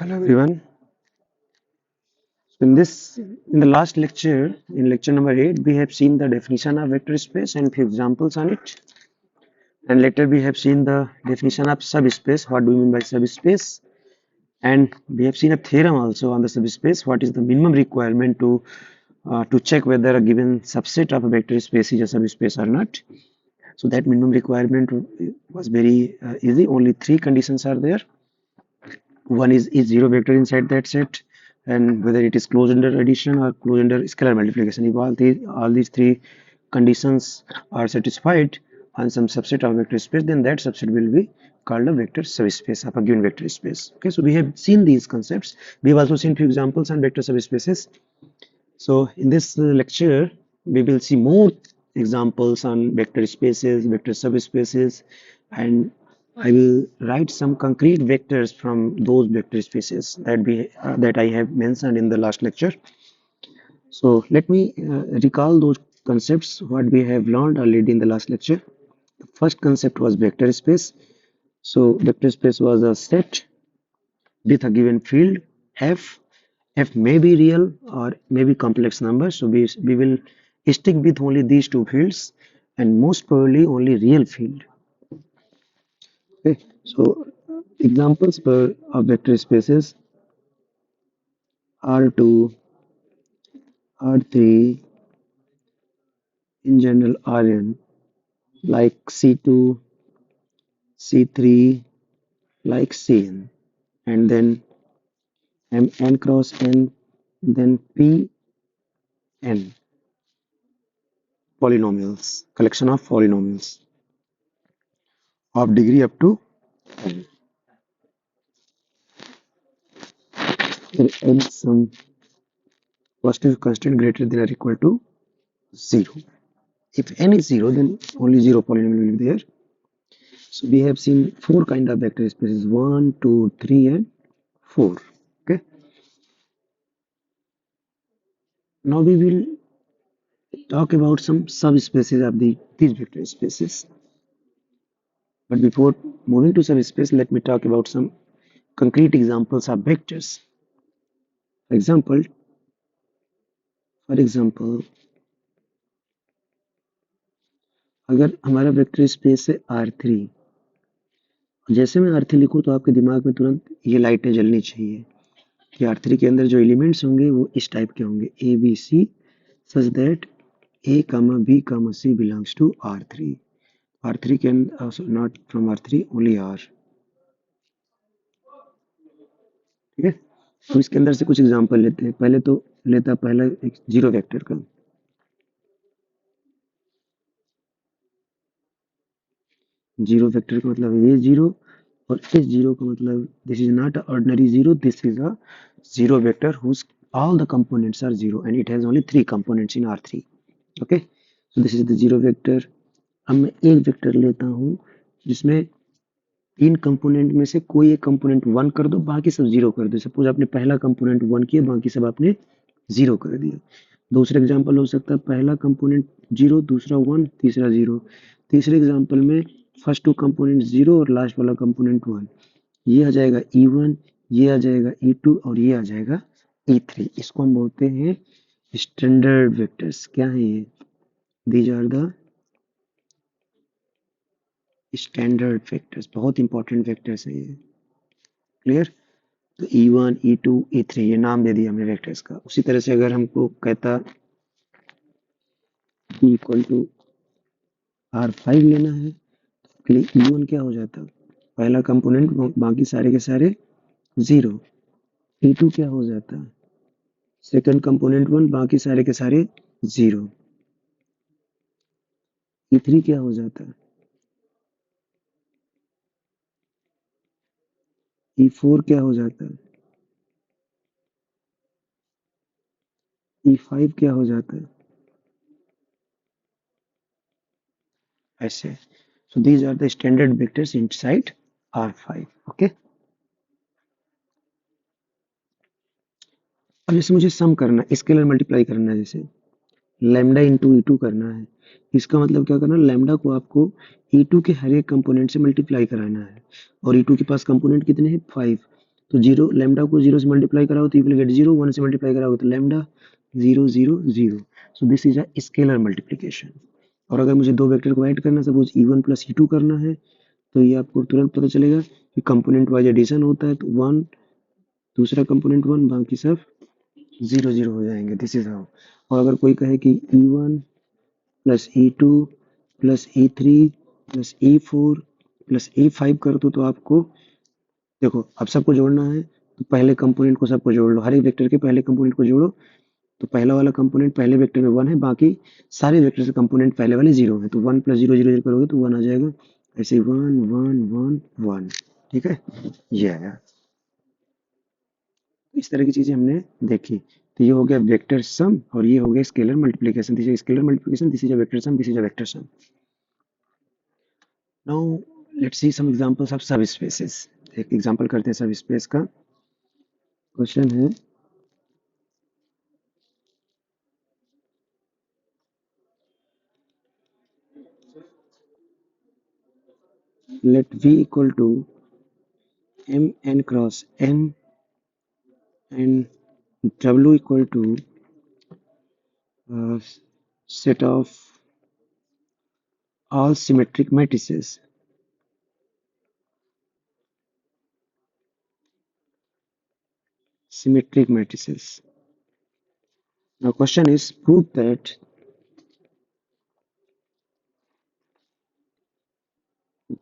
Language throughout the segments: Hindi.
Hello everyone. In the last lecture, in lecture number 8, we have seen the definition of vector space and few examples on it. And later we have seen the definition of subspace. What do we mean by subspace? And we have seen a theorem also on the subspace. What is the minimum requirement to check whether a given subset of a vector space is a subspace or not? So that minimum requirement was very easy. Only three conditions are there. One is zero vector inside that set, and whether it is closed under addition or closed under scalar multiplication. If all these three conditions are satisfied on some subset of vector space, then that subset will be called a vector subspace of a given vector space. Okay, so we have seen these concepts. We have also seen few examples on vector subspaces. So in this lecture, we will see more examples on vector spaces, vector subspaces, and I will write some concrete vectors from those vector spaces that I have mentioned in the last lecture. So let me recall those concepts what we have learned already in the last lecture. The first concept was vector space. So vector space was a set with a given field f. F may be real or may be complex number. So we will stick with only these two fields and most probably only real field. Okay, so examples for of vector spaces R2, R3, in general Rn, like C2, C3, like Cn, and then Mn cross n, then Pn, polynomials, collection of polynomials of degree up to n. There n some positive constant greater than or equal to 0. If n is 0, then only 0 polynomial will be there. So we have seen four kind of vector spaces: 1, 2, 3, and 4. Okay. Now we will talk about some subspaces of these vector spaces. But before moving to subspace, let me talk about some concrete examples of vectors. For example, अगर हमारा वेक्टर स्पेस है R3, जैसे मैं R3 लिखूं तो आपके दिमाग में तुरंत ये लाइटें जलनी चाहिए कि R3 के अंदर जो एलिमेंट्स होंगे वो इस टाइप के होंगे A B C such that A, B, C belongs to R3. R3 के अंदर also not from R3 only R. ठीक है, तो इसके अंदर से कुछ एग्जांपल लेते हैं. पहले तो लेता पहला एक जीरो वेक्टर का. जीरो वेक्टर का मतलब ये जीरो और इस जीरो का मतलब this is not ordinary zero, this is a zero vector whose all the components are zero and it has only three components in R3. Okay, so this is the zero vector. अब मैं एक वेक्टर लेता हूँ जिसमें तीन कंपोनेंट में से कोई एक कंपोनेंट वन कर दो, बाकी सब जीरो कर दो. सपोज आपने पहला कंपोनेंट वन किया, बाकी सब आपने जीरो कर दिया. दूसरा एग्जांपल हो सकता है पहला कंपोनेंट जीरो, दूसरा वन, तीसरा जीरो. तीसरे एग्जांपल में फर्स्ट टू कंपोनेंट जीरो और लास्ट वाला कंपोनेंट वन. ये आ जाएगा E1, ये आ जाएगा E2 और ये आ जाएगा E3. इसको हम बोलते हैं स्टैंडर्ड वेक्टर्स. क्या है ये? These are the standard vectors. बहुत इंपॉर्टेंट वेक्टर्स है ये. क्लियर? तो E1, E2, E3 ये नाम दे दिया हमने वेक्टर्स का. उसी तरह से अगर हमको कहता B इक्वल टू R5 लेना है तो के लिए E1 क्या हो जाता? पहला कंपोनेंट, बाकी सारे के सारे जीरो. E2 क्या हो जाता? सेकंड कंपोनेंट वन, बाकी सारे के सारे जीरो. E3 क्या हो जाता? E4 क्या हो जाता? E5 क्या हो जाता है? ऐसे. So these are the standard vectors inside R5. Okay. अब जैसे मुझे सम करना है, स्केलर मल्टीप्लाई करना है, जैसे लैम्डा इंटू E2 करना है. इसका मतलब क्या करना है? लैम्डा को आपको E2 के हर एक कंपोनेंट से मल्टीप्लाई कराना है और E2 के पास कंपोनेंट कितने हैं? 5. तो जीरो लैम्डा को जीरो से मल्टीप्लाई कराओ तो यू विल गेट जीरो, 1 से मल्टीप्लाई कराओ तो lambda 0 0 0। So this is a scalar multiplication. और अगर मुझे दो वेक्टर को ऐड करना, सपोज e1 प्लस e2 करना है, तो ये आपको तुरंत पता चलेगा कि कंपोनेंट वाइज एडिशन होता है, तो 1 दूसरा कंपोनेंट 1 बाकी सब 0 0 हो जाएंगे। This is how. और अगर कोई कहे कि e1 plus e2 plus e3 plus e4 plus e5 कर दो, तो आपको देखो अब सबको जोड़ना है, तो पहले कंपोनेंट को सबको जोड़ लो, हर एक वेक्टर के पहले कंपोनेंट को जोड़ो। तो पहला वाला कंपोनेंट पहले वेक्टर में 1 है, बाकी सारे वेक्टर से कंपोनेंट पहले वाले 0 है, तो 1 प्लस 0 0 0 करोगे तो 1 आ जाएगा। ऐसे 1 1 1 1। ठीक है, ये आया। इस तरह की चीजें हमने देखी। तो ये हो गया वेक्टर सम और ये हो गया scalar multiplication. This is scalar multiplication, this is a vector sum, this is a vector sum. Now let's see some examples of subspaces. एक एग्जांपल करते हैं सब स्पेस का। क्वेश्चन है let v equal to mn cross n and w equal to set of all symmetric matrices. Symmetric matrices. Now question is prove that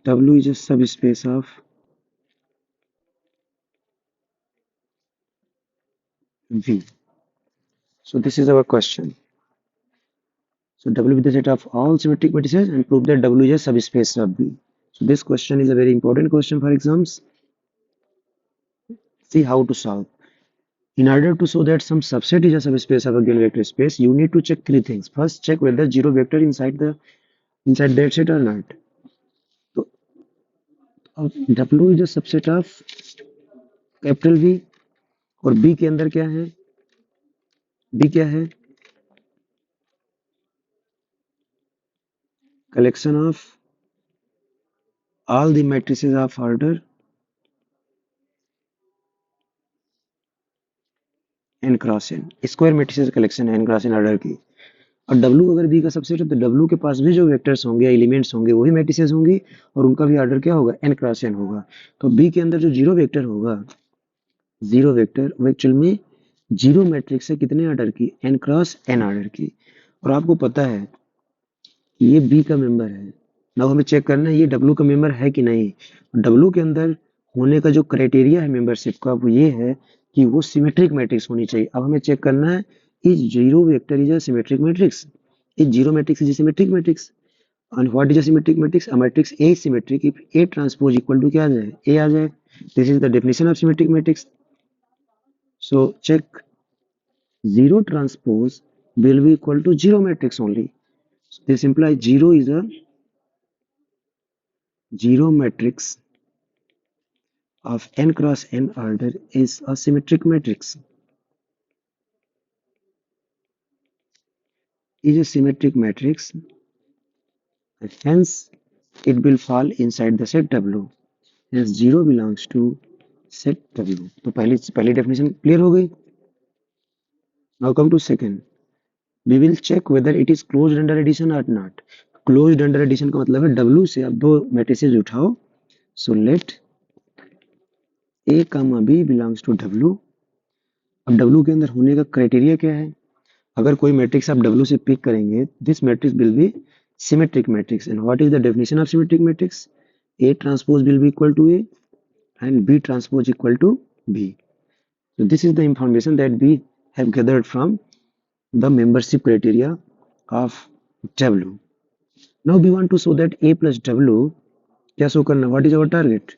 W is a subspace of V. So this is our question. So W is the set of all symmetric matrices and prove that W is a subspace of V. So this question is a very important question for exams. See how to solve. In order to show that some subset is a subspace of a given vector space, you need to check three things. First, check whether zero vector inside that set or not. So W is a subset of capital V और B के अंदर क्या है? B क्या है? Collection of all the matrices of order n cross n, square matrices collection है n क्रॉस n ऑर्डर की। और W अगर B का सबसेट है तो W के पास भी जो वेक्टर्स होंगे या एलिमेंट्स होंगे वही मैट्रिसेस होंगी और उनका भी ऑर्डर क्या होगा? n क्रॉस n होगा। तो B के अंदर जो जीरो वेक्टर होगा, जीरो वेक्टर वो एक्चुअल में जीरो मैट्रिक्स है कितने ऑर्डर की? n क्रॉस n ऑर्डर की। और आपको पता है ये B का मेंबर है। ना हमें चेक करना है ये W का मेंबर है कि नहीं। W के अंदर होने का जो क्राइटेरिया है मेंबरशिप का वो ये है कि वो सिमेट्रिक मैट्रिक्स होनी चाहिए। अब हमें चेक करना है is zero vector is a symmetric matrix, is zero matrix is a symmetric matrix. And what is a symmetric matrix? A matrix A symmetric if A transpose equal to क्या आ जाए? ए आ जाए। This is the definition of symmetric matrix. So check zero transpose will be equal to zero matrix only. This implies zero is a zero matrix of n cross n order is a symmetric matrix. Is a symmetric matrix, and hence it will fall inside the set W. Hence zero belongs to set W. तो पहली definition clear हो गई। Now come to second. We will check whether it is closed under addition or not. Closed under addition का मतलब है W से आप दो matrices उठाओ। So let A comma B belongs to W। अब W के अंदर होने का क्राइटेरिया क्या है? अगर कोई मैट्रिक्स आप W से पिक करेंगे, this matrix will be symmetric matrix. And what is the definition of symmetric matrix? A transpose will be equal to A and B transpose equal to B. So this is the information that we have gathered from the membership criteria of W. Now we want to show that A plus W क्या शो करना? What is our target?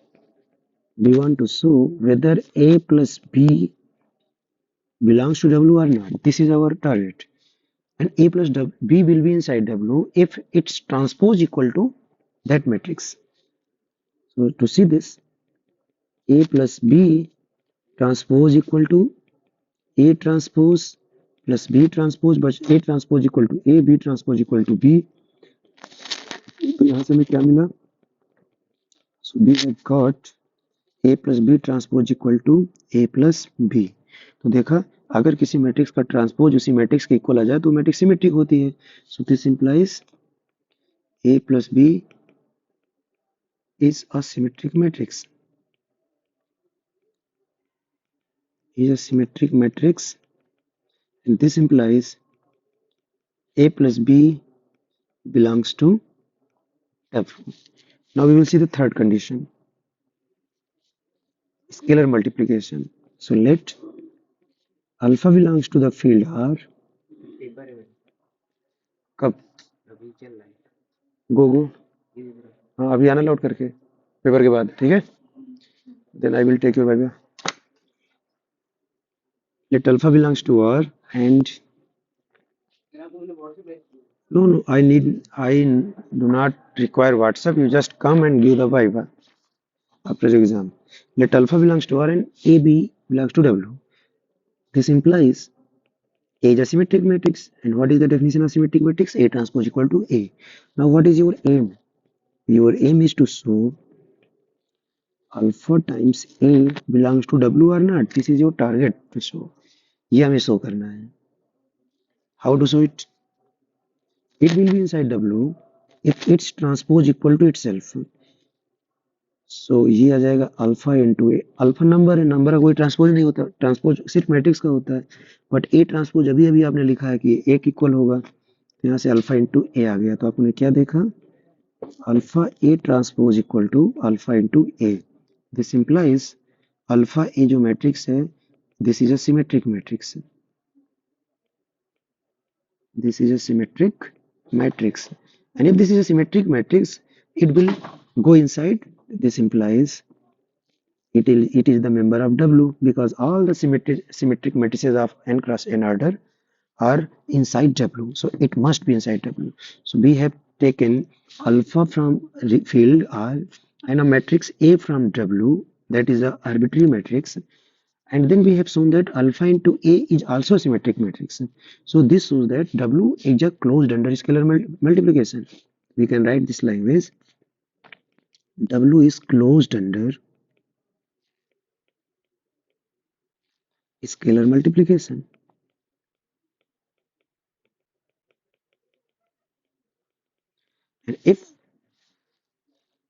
We want to show whether A plus B belongs to W or not. This is our target. And A plus B will be inside W if its transpose equal to that matrix. So to see this, A plus B transpose equal to A transpose plus B transpose, but A transpose equal to A, B transpose equal to B. तो यहाँ से हमें क्या मिला? So we have got A plus B transpose equal to A plus B. तो देखा, अगर किसी मैट्रिक्स का ट्रांसपोज उसी मैट्रिक्स के इक्वल आ जाए तो मैट्रिक्स सिमेट्रिक होती है। So this implies A plus B is a symmetric matrix. Is a symmetric matrix, and this implies a plus b belongs to f. Now we will see the third condition, scalar multiplication. So let alpha belongs to the field R. कब? गो गो, हाँ अभी आना लौट करके पेपर के बाद, ठीक है? Then I will take your Viva. Let alpha belongs to R and no, I do not require WhatsApp. You just come and give the Viva after the exam. Let alpha belongs to R and AB belongs to W. This implies A is a symmetric matrix. And what is the definition of symmetric matrix? A transpose equal to A. Now what is your aim? Your aim is to show alpha times A belongs to W or not. This is your target to show. ये हमें show करना है. How to show it? It will be inside W if its transpose equal to itself. सो ये आ जाएगा अल्फा इंटू ए। अल्फा नंबर है, नंबर का कोई ट्रांसपोज नहीं होता, ट्रांसपोज सिर्फ मैट्रिक्स का होता है। बट ए ट्रांसपोज अभी अभी आपने लिखा है कि एक इक्वल होगा, तो यहाँ से अल्फा इंटू ए आ गया, तो आपने क्या देखा, alpha A transpose equal to alpha into A. This implies alpha A जो मैट्रिक्स है, this is a symmetric matrix, this is a symmetric matrix, and if this is a symmetric matrix it will go inside. This implies it is the member of W because all the symmetric matrices of n cross n order are inside W, so it must be inside W. So we have taken alpha from field R and a matrix A from W, that is a arbitrary matrix, and then we have shown that alpha into A is also a symmetric matrix. So this shows that W is a closed under scalar multiplication. We can write this language: W is closed under scalar multiplication. And if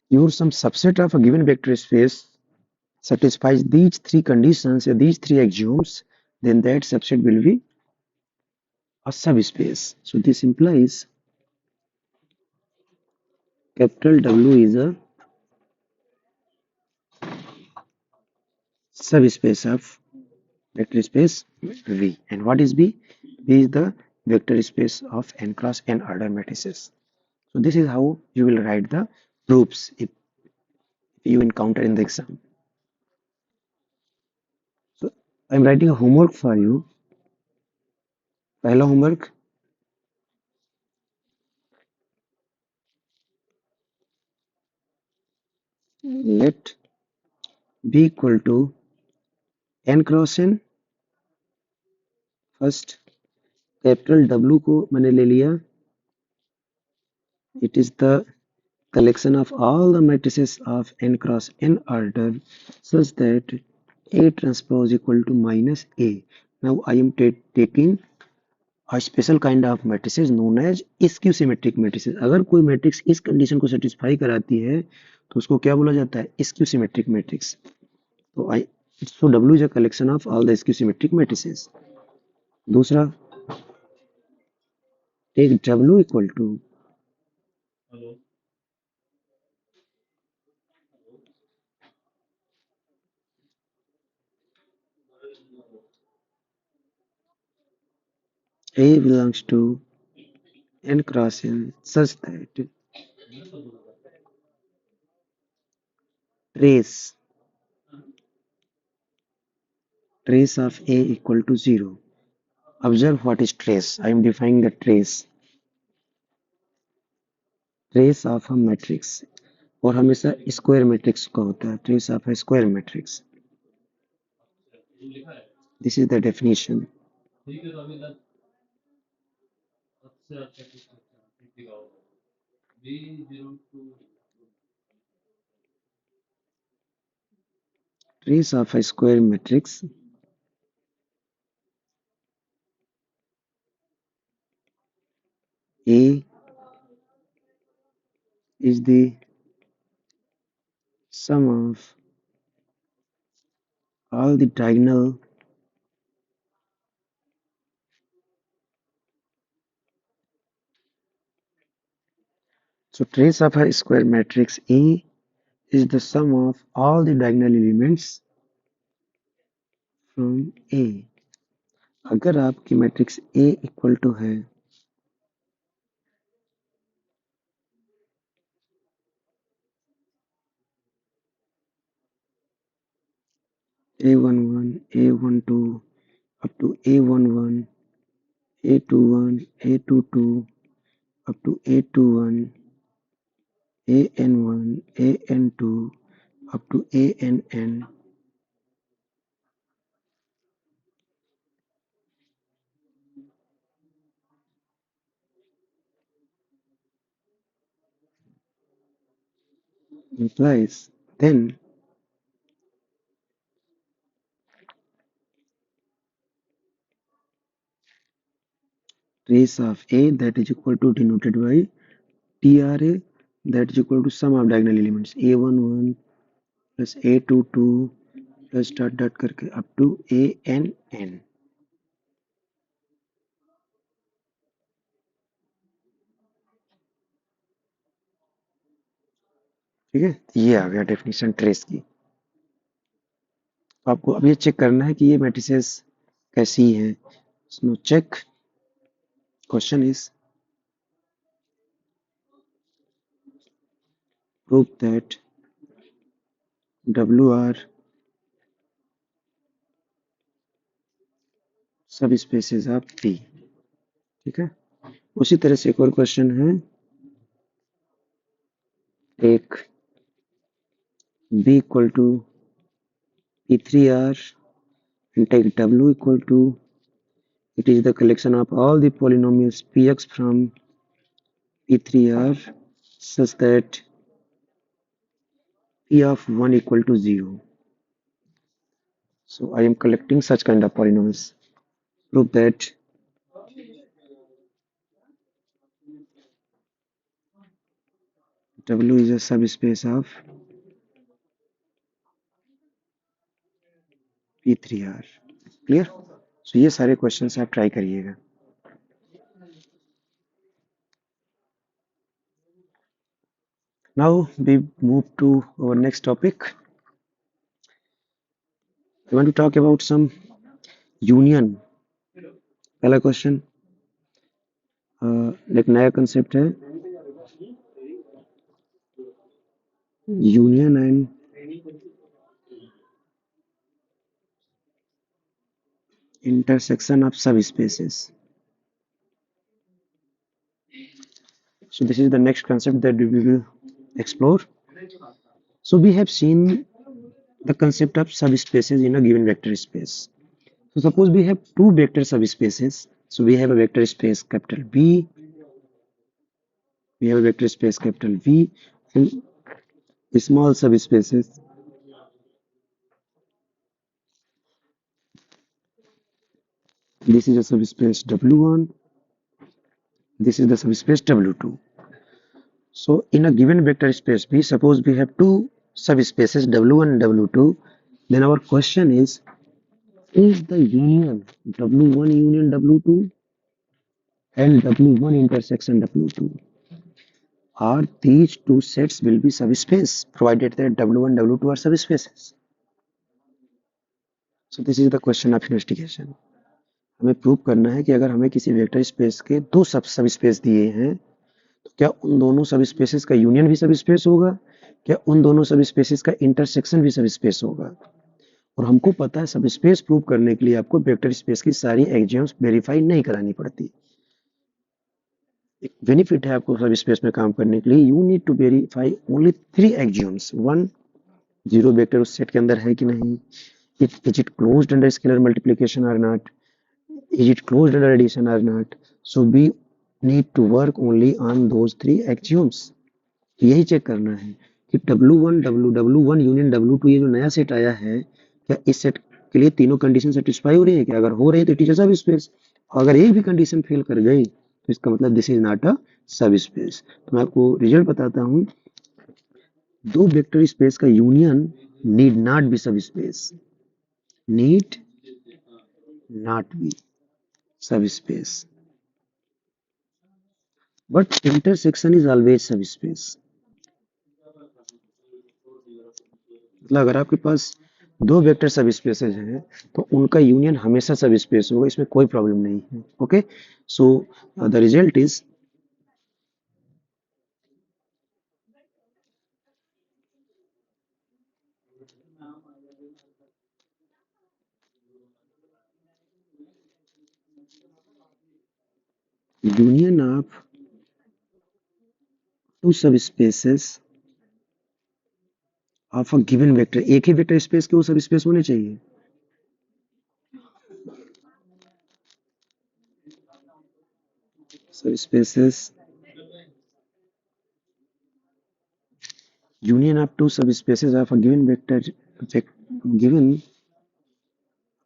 your some subset of a given vector space satisfies these three conditions or these three axioms, then that subset will be a subspace. So this implies capital W is a subspace of vector space V. And what is V? V is the vector space of n cross n order matrices. So this is how you will write the proofs if you encounter in the exam. So I'm writing a homework for you. पहला homework, let B equal to n cross n. First capital W को मैंने ले लिया, it is the collection of all the matrices of n cross n order such that A transpose equal to minus A. Now I am taking a special kind of matrices known as skew symmetric matrices. अगर कोई मैट्रिक्स इस कंडीशन को सेटिस्फाई कराती है तो उसको क्या बोला जाता है, skew symmetric matrix. तो so W is a collection of all the skew symmetric matrices. दूसरा, take W equal to A belongs to n cross n such that trace of A equal to 0. Observe what is trace. I am defining the trace of a matrix, और हमेशा स्क्वायर मैट्रिक्स का होता है, trace of a square matrix. This is the definition. trace of a square matrix A is the sum of all the diagonal so trace of a square matrix A is the sum of all the diagonal elements from A। अगर आपकी मैट्रिक्स A इक्वल टू है A11 A12 up to A11 A21 A22 up to A21 AN1 AN2 up to ANN implies then trace of A that is equal to denoted by TRA that is equal to sum of diagonal elements A11 plus A22 plus dot dot करके up to ANN। ठीक है, ये आ गया डेफिनेशन ट्रेस की। आपको अब ये चेक करना है कि ये मैट्रिसेस कैसी हैं। So check question is prove that WR subspaces of P। ठीक है, उसी तरह से एक और क्वेश्चन है, एक B equal to P3R and take W equal to it is the collection of all the polynomials Px from P3R such that P of 1 equal to 0. So I am collecting such kind of polynomials. Prove that W is a subspace of P3R। Clear? So ये सारे क्वेश्चंस आप ट्राई करिएगा। Now we move to our next topic. I want to talk about some union। पहला क्वेश्चन एक नया कंसेप्ट है, union and intersection of subspaces। So this is the next concept that we will explore। So we have seen the concept of subspaces in a given vector space। So suppose we have two vector subspaces। So we have a vector space capital V, we have a vector space capital V and small subspaces this is a subspace W1, this is the subspace W2। So in a given vector space V, suppose we have two subspaces W1 and W2, then our question is the union W1 union W2 and W1 intersection W2, are these two sets will be subspace provided that W1 W2 are subspaces। So this is the question of investigation। हमें प्रूव करना है कि अगर हमें किसी वेक्टर स्पेस के दो सबस्पेस दिए हैं तो क्या उन दोनों सबस्पेसेस का यूनियन भी सबस्पेस होगा, क्या उन दोनों सबस्पेसेस का इंटरसेक्शन भी सबस्पेस होगा। और हमको पता है सबस्पेस प्रूव करने के लिए आपको वेक्टर स्पेस की सारी एक्सियम्स वेरीफाई नहीं करानी पड़ती। एक बेनिफिट है आपको सबस्पेस में काम करने के लिए, you need to verify only 3 axioms. One, zero vector उस सेट के अंदर है कि नहीं, is it closed under scalar multiplication और not, is it closed under addition or not। So we need to work only on those 3 axioms। यही चेक करना है कि W1 W1 यूनियन W2 ये जो नया सेट आया है क्या इस सेट के लिए तीनों कंडीशन सेटिस्फाई हो रही है? क्या अगर हो रही है तो इट इज अ सब स्पेस, और अगर एक भी कंडीशन फेल कर गई तो इसका मतलब दिस इज नॉट अ सब स्पेस। तो मैं आपको रिजल्ट बताता हूँ। दो वेक्टर स्पेस का यूनियन नीड नॉट बी सब स्पेस, नीड नॉट बी सब space, but intersection is always सब स्पेस। मतलब अगर आपके पास दो वेक्टर सब स्पेसेस हैं तो उनका यूनियन हमेशा सब स्पेस होगा, इसमें कोई प्रॉब्लम नहीं है। Okay, so the result is union of two subspaces of a given vector. एक ही वेक्टर स्पेस के वो सब स्पेस होने चाहिए। सब spaces union of two subspaces of a given vector given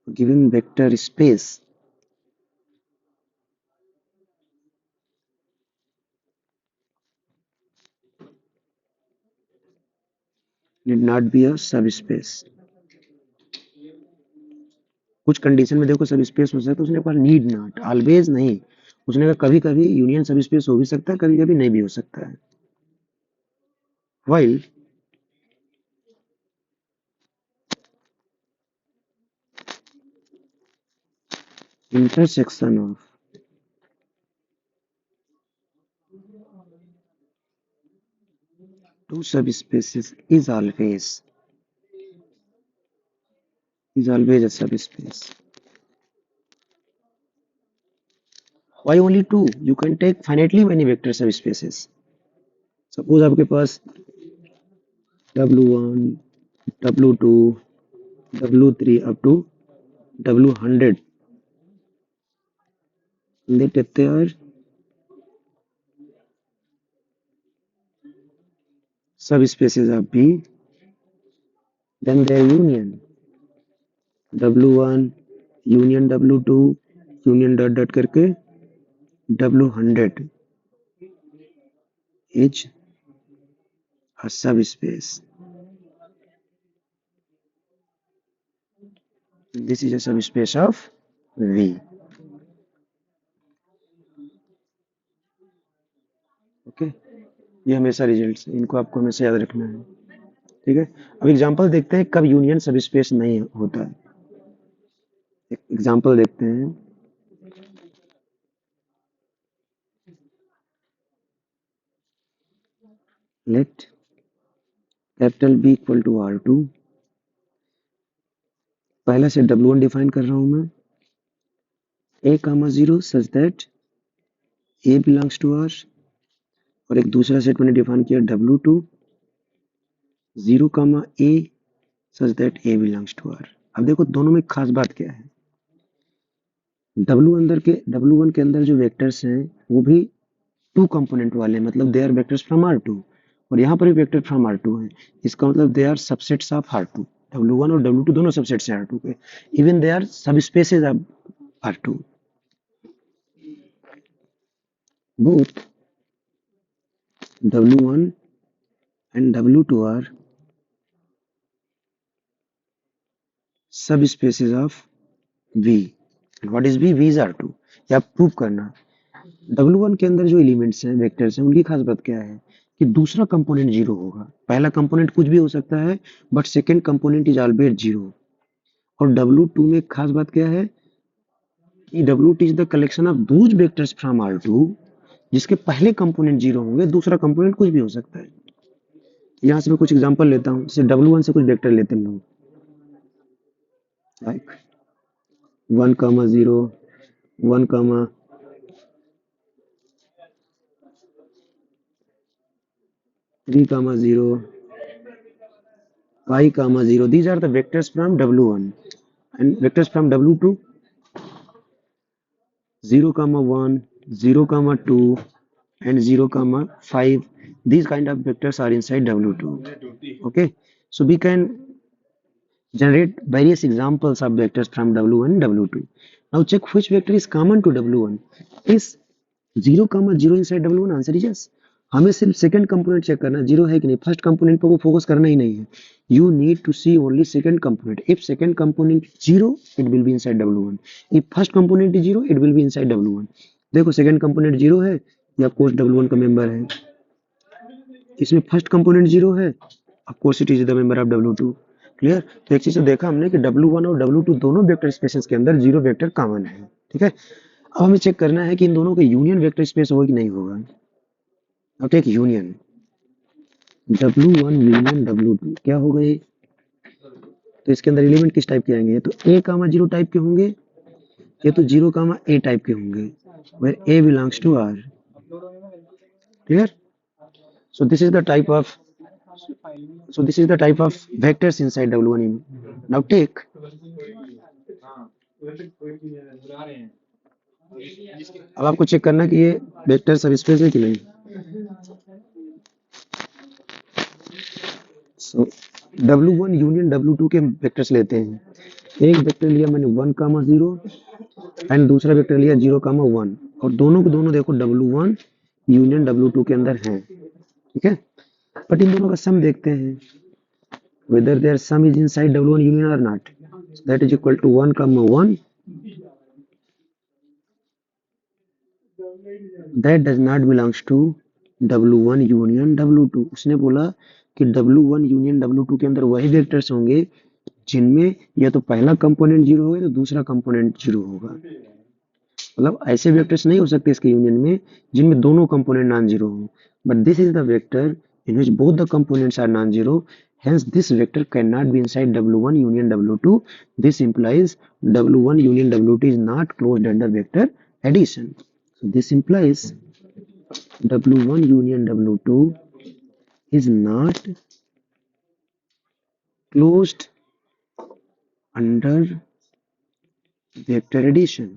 given vector space need not be a subspace। कुछ कंडीशन में देखो सब स्पेस हो सकता है, तो उसने कहा नीड नॉट, ऑलवेज नहीं। उसने कहा कभी कभी यूनियन सब स्पेस हो भी सकता है, कभी कभी नहीं भी हो सकता है। while intersection of two subspaces is always a subspace। why only two? You can take finitely many vector subspaces। Suppose आपके पास w1 w2 w3 up to w100, let if they are subspaces of B, then their union w1 union w2 union dot dot करके w100 is a subspace। This is a subspace of V। Okay, ये हमेशा रिजल्ट, इनको आपको हमेशा याद रखना है। ठीक है, अब एग्जांपल देखते हैं कब यूनियन सबस्पेस नहीं होता है। एक एग्जांपल देखते हैं। Let capital B equal to R2। पहला सेट W1 डिफाइन कर रहा हूं मैं, A comma 0 such that A belongs to R, और एक दूसरा सेट मैंने डिफाइन किया W2 0 comma A such that A belongs to R। अब देखो दोनों में खास बात क्या है, W1 के अंदर जो वेक्टर्स हैं वो भी टू कंपोनेंट वाले, मतलब they are vectors from R2, और यहाँ पर भी वेक्टर फ्रॉम R2 है। इसका मतलब they are subsets of R2। W1 और W2 दोनों सबसेट्स हैं R2 के, even they are subspaces of R2। Both W1 and W2 are subspaces of V। And what is V? V is R2। ये आप प्रूव करना। W1 के अंदर जो एलिमेंट्स हैं, वेक्टर्स हैं, उनकी खास बात क्या है कि दूसरा कंपोनेंट जीरो होगा। पहला कंपोनेंट कुछ भी हो सकता है, but second component is always zero. और W2 में खास बात क्या है कि W2 is the collection of those vectors from R2 जिसके पहले कंपोनेंट जीरो होंगे, दूसरा कंपोनेंट कुछ भी हो सकता है। यहाँ से मैं कुछ एग्जांपल लेता हूँ, जैसे W1 से कुछ वेक्टर लेते हैं लोग, like 1 comma 0 1 comma 3 comma 0 5 comma 0। These are the vectors from W1, and vectors from W2 0 comma 1 0 comma 2 and 0 comma 5। These kind of vectors are inside W2। okay, so we can Generate various examples of vectors from W1 and W2. Now check which vector is common to W1. Is 0, 0 inside W1? Answer is yes. हमें सिर्फ सेकंड कंपोनेंट चेक करना है, जीरो है कि नहीं, फर्स्ट कंपोनेंट पर वो फोकस करना ही नहीं है. You need to see only second component. If second component zero, it will be inside W1. If first component is zero, it will be inside W1. देखो सेकंड कंपोनेंट जीरो है, या ऑफ कोर्स W1 का मेंबर है. इसमें फर्स्ट कंपोनेंट जीरो है, of course it is the member of W2. Clear. तो एक चीज तो देखा हमने कि W1 और W2 दोनों वेक्टर स्पेसेस के अंदर जीरो वेक्टर कॉमन है. ठीक है. अब हमें चेक करना है कि इन दोनों का यूनियन वेक्टर स्पेस होगा कि नहीं होगा. अब take union W1 union W2 क्या होगा ये. तो इसके अंदर एलिमेंट किस टाइप के आएंगे, ये तो A कामा जीरो टाइप के होंगे, ये तो जीरो कामा A टाइप के होंगे, where A belongs to R. Clear? So this is the type of vectors inside W1. Now take अब आपको चेक करना कि ये वेक्टर सब स्पेस है कि नहीं. सो W1 यूनियन W2 के वेक्टर्स लेते हैं. एक वेक्टर लिया मैंने 1 कामा 0 एंड दूसरा वेक्टर लिया 0 कामा 1, और दोनों को दोनों देखो W1 यूनियन W2 के अंदर हैं. ठीक है. बट इन दोनों का सम देखते हैं, whether their sum is inside W1 union or not. So that is equal to 1 comma 1. That does not belongs to W1 union W2. उसने बोला कि W1 union W2 के अंदर वही वेक्टर्स होंगे जिनमें या तो पहला कंपोनेंट जीरो होगा या तो दूसरा कंपोनेंट जीरो होगा. मतलब ऐसे वेक्टर्स नहीं हो सकते इसके यूनियन में जिनमें दोनों कंपोनेंट नॉन जीरो हो. But this is the vector in which both the components are non zero. Hence, this vector cannot be inside W1 union W2. This implies W1 union W2 is not closed under vector addition. So, this implies W1 union W2 is not closed under vector addition.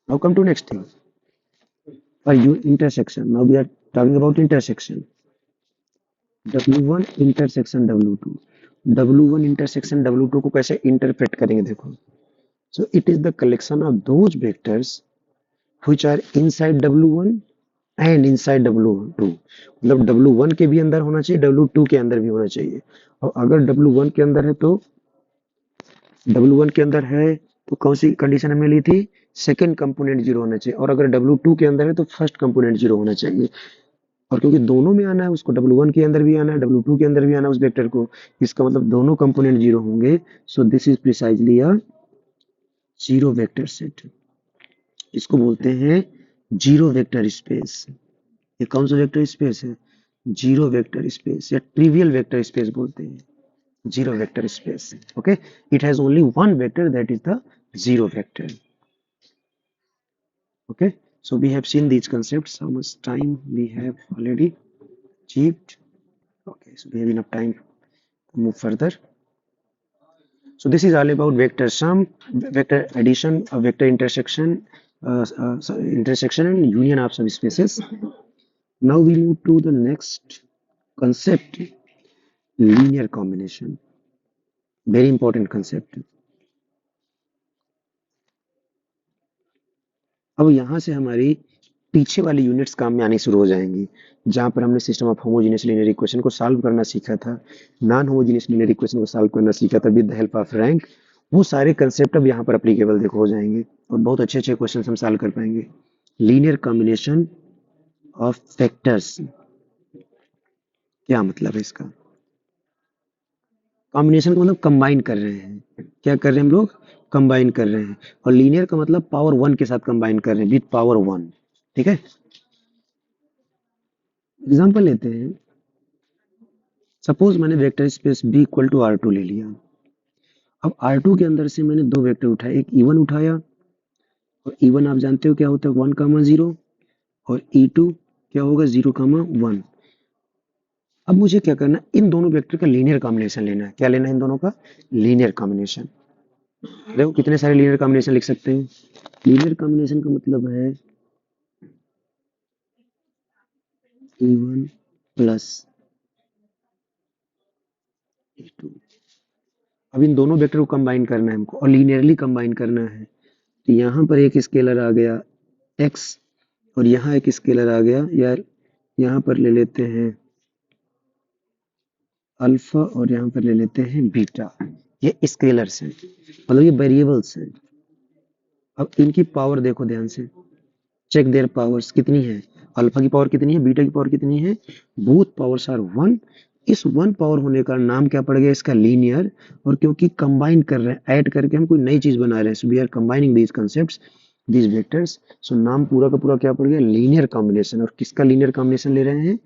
Now, come to next thing. For intersection. Now, we are talking about intersection. W1 intersection W2. W1 intersection W2 को कैसे इंटरप्रेट करेंगे देखो. So it is the collection of those vectors which are inside W1 and inside W2. मतलब W1 के भी अंदर होना चाहिए, W2 के अंदर भी होना चाहिए. और अगर W1 के अंदर है तो W1 के अंदर है तो कौन सी कंडीशन हमें ली थी, सेकंड कंपोनेंट जीरो होना चाहिए. और अगर W2 के अंदर है तो फर्स्ट कंपोनेंट जीरो होना चाहिए. और क्योंकि दोनों में आना है, उसको W1 के अंदर भी आना है, W2 के अंदर भी आना है उस वेक्टर को, इसका मतलब दोनों कंपोनेंट जीरो होंगे. सो this is precisely a zero vector set. इसको बोलते हैं जीरो वेक्टर स्पेस. ये कौन सा वेक्टर स्पेस है, जीरो वेक्टर स्पेस या ट्रिवियल वेक्टर स्पेस बोलते हैं. Zero vector space. Okay. It has only one vector, that is the zero vector. Okay, so we have seen these concepts. How much time we have already achieved? Okay, so we have enough time to move further. So this is all about vector sum, vector addition, vector intersection, intersection and union of subspaces. Now we move to the next concept, linear combination. Very important concept. अब यहाँ से हमारी पीछे वाली यूनिट्स काम में आनी शुरू हो जाएंगी, जहां पर हमने system of homogeneous linear equation को सॉल्व करना सीखा था, नॉन होमोजेनियस लीनियर इक्वेशन को सॉल्व करना सीखा था with the help of rank. वो सारे कंसेप्ट अब यहाँ पर अप्लीकेबल देखो हो जाएंगे और बहुत अच्छे अच्छे क्वेश्चन हम सॉल्व कर पाएंगे. लीनियर कॉम्बिनेशन ऑफ वेक्टर्स, क्या मतलब है इसका. कॉम्बिनेशन का मतलब कंबाइन कर रहे हैं. क्या कर रहे हैं हम लोग, कंबाइन कर रहे हैं. और लीनियर का मतलब पावर वन के साथ कंबाइन कर रहे हैं, विद पावर वन. ठीक है. एग्जाम्पल लेते हैं. सपोज मैंने vector space B equal to R2 ले लिया. अब R2 के अंदर से मैंने दो वेक्टर उठाए, एक E1 उठाया, और E1 आप जानते हो क्या होता है, 1 कामा 0, और E2 क्या होगा, 0 कामा 1. अब मुझे क्या करना, इन दोनों वेक्टर का लीनियर कॉम्बिनेशन लेना है. क्या लेना है, इन दोनों का लीनियर कॉम्बिनेशन. देखो कितने सारे लीनियर कॉम्बिनेशन लिख सकते हैं. लीनियर कॉम्बिनेशन का मतलब है E1 प्लस E2. अब इन दोनों वेक्टर को कंबाइन करना है हमको और लीनियरली कंबाइन करना है। तो यहाँ पर एक स्केलर आ गया x और यहाँ एक स्केलर आ गया, या यहाँ पर ले लेते हैं अल्फा और यहाँ पर ले लेते हैं बीटा। ये स्केलर्स हैं, मतलब ये वेरिएबल्स हैं। अब इनकी पावर देखो ध्यान से, चेक देयर पावर्स कितनी है, अल्फा की पावर कितनी है, बीटा की पावर कितनी है, बोथ पावर्स आर 1। इस 1 पावर होने का नाम क्या पड़ गया इसका, लीनियर। और क्योंकि कंबाइन कर रहे हैं, ऐड करके हम कोई नई चीज बना रहे हैं, so we are combining these concepts, these vectors, so नाम पूरा का पूरा क्या पड़ गया, लीनियर कॉम्बिनेशन। और किसका लीनियर कॉम्बिनेशन ले रहे हैं,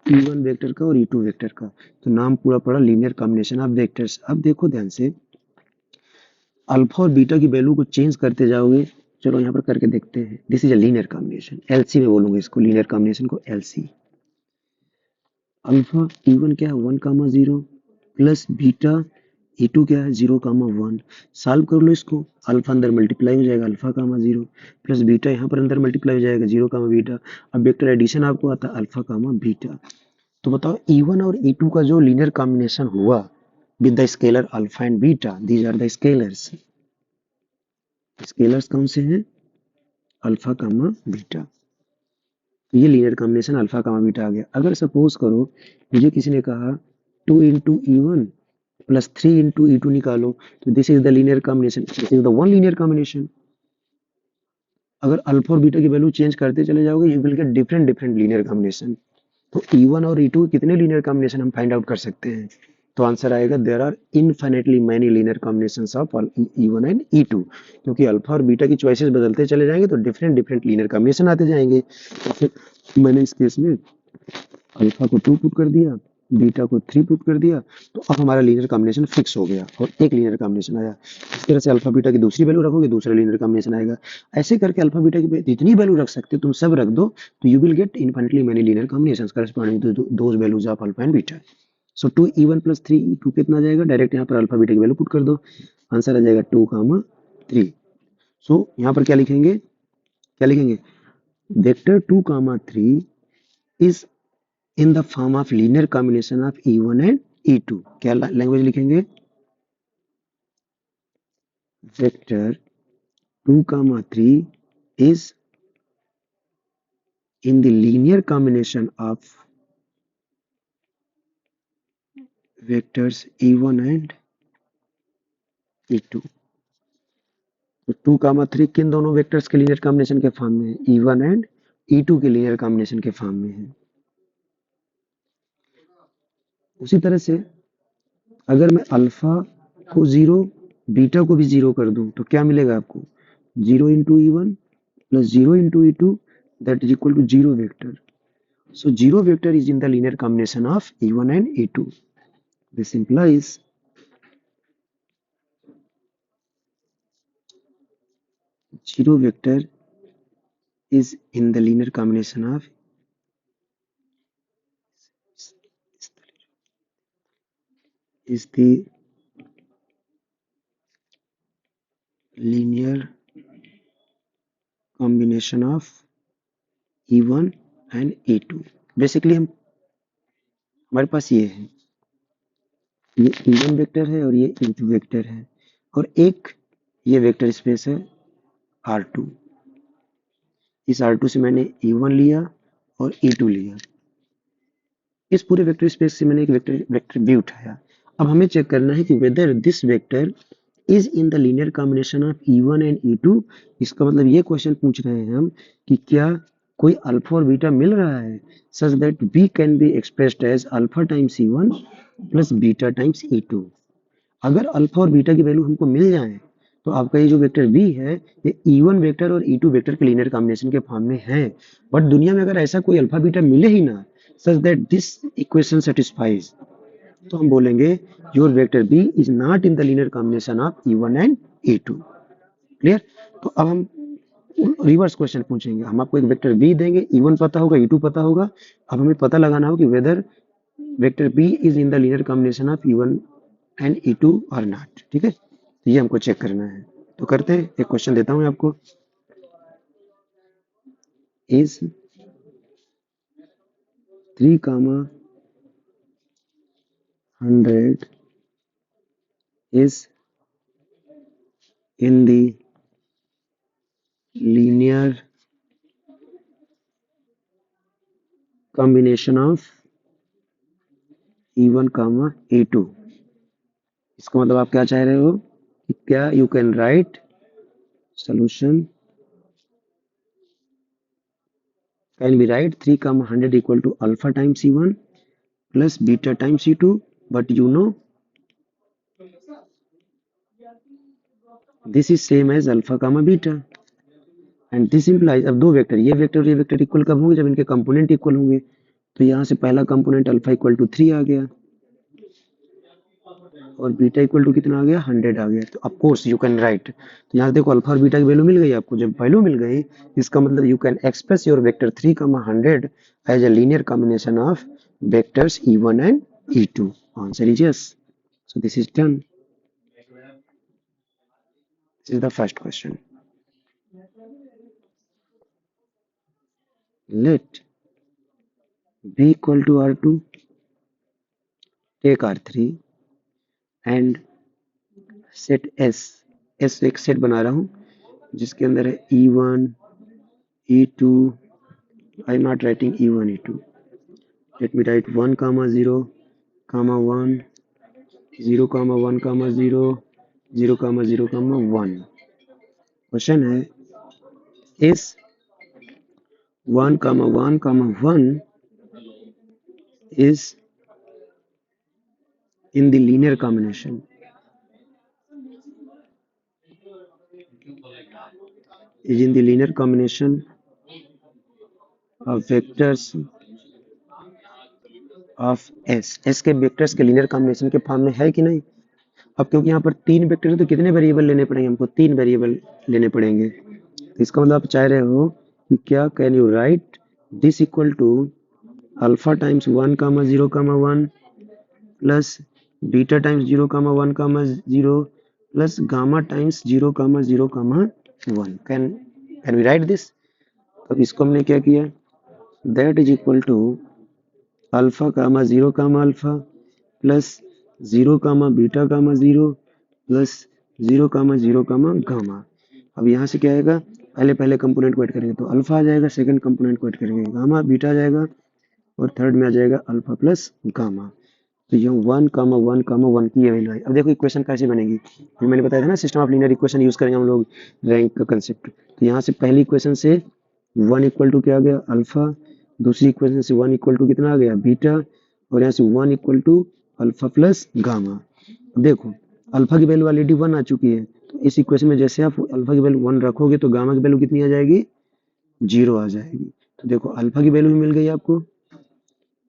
E1 वेक्टर का और E2 वेक्टर का, तो नाम पूरा पड़ा लीनियर कॉम्बिनेशन ऑफ वेक्टर्स। अब देखो ध्यान से, अल्फा और बीटा की वैल्यू को चेंज करते जाओगे, चलो यहाँ पर करके देखते हैं। This is a linear combination, LC में बोलूंगा इसको, लीनियर कॉम्बिनेशन को एलसी। अल्फा E1 क्या है 1,0 प्लस बीटा E2 क्या है 0,1। सॉल्व कर लो इसको, अल्फा अंदर मल्टीप्लाई हो जाएगा अल्फा कामा 0 प्लस बीटा यहाँ पर अंदर मल्टीप्लाई हो जाएगा 0 कामा बीटा। अब वेक्टर एडिशन आपको आता है अल्फा कामा बीटा। तो बताओ E1 और E2 का जो लीनियर कॉम्बिनेशन हुआ with the scalar alpha and beta, these are the scalars. Scalars कौन से हैं, अल्फा कामा बीटा। तो ये linear combination alpha comma beta आ गया। अगर सपोज करो मुझे किसी ने कहा 2 into E1 plus 3 into E2 निकालो, तो this is the linear combination, this is the one linear combination. अगर अल्फा और बीटा की वैल्यू चेंज करते चले जाओगे, you will get different different linear combination. तो E1 और E2 कितने लीनियर कॉम्बिनेशन हम फाइंड आउट कर सकते हैं, तो आंसर आएगा there are infinitely many linear combinations of E1 and E2। क्योंकि अल्फा और बीटा की चॉइसेस बदलते चले जाएंगे तो डिफरेंट डिफरेंट लीनियर कॉम्बिनेशन आते जाएंगे। तो फिर मैंने इस केस में अल्फा को 2 पुट कर दिया, बीटा को 3 पुट कर दिया, तो अब हमारा लीनियर कॉम्बिनेशन फिक्स हो गया और एक लीनियर कॉम्बिनेशन आया। इस तरह से अल्फा बीटा की दूसरी वैल्यू रखोगे, दूसरा लीनियर कॉम्बिनेशन आएगा। ऐसे करके अल्फा बीटा की जितनी वैल्यू रख सकते हो तुम सब रख दो, तो you will get infinitely many linear combinations corresponding to those values of alpha and beta. So 2E1 plus 3E2 कितना आ जाएगा, डायरेक्ट यहाँ पर अल्फा बीटा की वैल्यू पुट कर दो, आंसर आ जाएगा 2,3। सो यहाँ पर क्या लिखेंगे, क्या लिखेंगे, vector 2,3 is in the form of linear combination of E1 and E2। क्या लैंग्वेज लिखेंगे, vector 2,3 is in the linear combination of vectors E1 and E2। तो 2,3 किन दोनों वेक्टर्स के लीनियर कॉम्बिनेशन के फॉर्म में है, E1 एंड E2 के लीनियर कॉम्बिनेशन के फॉर्म में है। उसी तरह से अगर मैं अल्फा को 0 बीटा को भी 0 कर दूं तो क्या मिलेगा आपको, 0 into E1 plus 0 into E2 that is equal to 0 vector. So zero vector is in the linear combination of E1 and E2. This implies zero vector is in the linear combination of is the linear combination of E1 and E2। Basically हम हमारे पास ये है, ये E1 वेक्टर है और ये E2 वेक्टर है, और एक ये वेक्टर स्पेस है R2। इस R2 से मैंने E1 लिया और E2 लिया, इस पूरे वेक्टर स्पेस से मैंने एक वेक्टर वेक्टर बी उठाया। अब हमें चेक करना है कि whether this vector is in the linear combination of E1 and E2। इसका मतलब ये क्वेश्चन पूछ रहे हैं हम कि क्या कोई अल्फा और बीटा मिल रहा है such that B can be expressed as alpha times E1 plus beta times E2। अगर अल्फा और बीटा की वैल्यू हमको मिल जाए तो आपका ये जो वेक्टर बी है ये E1 वेक्टर और E2 वेक्टर के लीनियर कॉम्बिनेशन के फॉर्म में है। बट दुनिया में अगर ऐसा कोई अल्फा बीटा मिले ही ना such that this equation satisfies, तो हम बोलेंगे your vector B is not in the linear combination of E1 and E2। Clear. तो अब हम रिवर्स क्वेश्चन पूछेंगे, हम आपको एक वेक्टर बी देंगे, E1 पता होगा E2 पता होगा, अब हमें पता लगाना हो कि whether vector B is in the linear combination of E1 and E2 और नॉट। ठीक है, तो ये हमको चेक करना है। तो करते हैं, एक क्वेश्चन देता हूं आपको, is 3, 100 is in the linear combination of E1 comma E2। इसका मतलब आप क्या चाह रहे हो कि क्या you can write solution can be right 3 comma 100 equal to alpha times E1 plus beta times E2, but you know this is same as alpha comma beta and this implies अब दो वेक्टर ये वेक्टर और ये वेक्टर इक्वल कब होंगे जब इनके कंपोनेंट इक्वल होंगे। तो यहाँ से पहला कंपोनेंट अल्फा इक्वल टू 3 आ गया और बीटा इक्वल टू कितना आ गया 100 आ गया। तो of course you can write, तो यहाँ देखो अल्फा और बीटा की वैल्यू मिल गई आपको। जब वैल्यू मिल गई इसका मतलब you can express your vector 3 comma 100 as a linear combination of vectors E1 and E2। Answer is yes. So this is done. This is the first question. Let B equal to R2, take R3 and set S। S एक सेट बना रहा हूँ जिसके अंदर है E1, E2, I am not writing E1, E2. Let me write 1, 0, 1, 0, 1, 0, 0, 0, 1। Question है इस 1, 1, 1 is in the linear combination of vectors of S। S के वेक्टर्स के लीनियर कॉम्बिनेशन के फॉर्म में है कि नहीं। अब क्योंकि यहाँ पर 3 वेक्टर है तो कितने वेरिएबल लेने पड़ेंगे हमको, 3 वेरिएबल लेने पड़ेंगे। तो इसका मतलब आप चाह रहे हो कि क्या can you write this equal to alpha times 1, 0, 1 plus beta times 0, 1, 0 plus gamma times 0, 0, 1। Can we write this. तो इसको हमने क्या किया, that is equal to alpha comma 0 comma alpha plus 0 comma beta comma 0 plus 0 comma 0 comma gamma. अब यहाँ से क्या आएगा, पहले पहले कंपोनेंट को ऐड करेंगे तो अल्फा आ जाएगा, सेकंड कंपोनेंट को ऐड करेंगे गामा, बीटा आ जाएगा और थर्ड में आ जाएगा अल्फा प्लस गामा। तो ये 1, 1 की ये वैल्यू आई। अब देखो इक्वेशन कैसे बनेगी, जो मैंने बताया था ना system of linear equation use करेंगे हम लोग रैंक का कंसेप्ट। तो यहाँ से पहली इक्वेशन से 1 इक्वल टू क्या आ गया अल्फा, दूसरी इक्वेशन से 1 इक्वल टू कितना आ गया बीटा और यहाँ से 1 equal to alpha plus gamma. देखो अल्फा की वैल्यू ऑलरेडी 1 आ चुकी है, तो इस इक्वेशन में जैसे आप अल्फा की वैल्यू 1 रखोगे तो गामा की वैल्यू कितनी आ जाएगी, 0 आ जाएगी। तो देखो अल्फा की वैल्यू भी मिल गई आपको,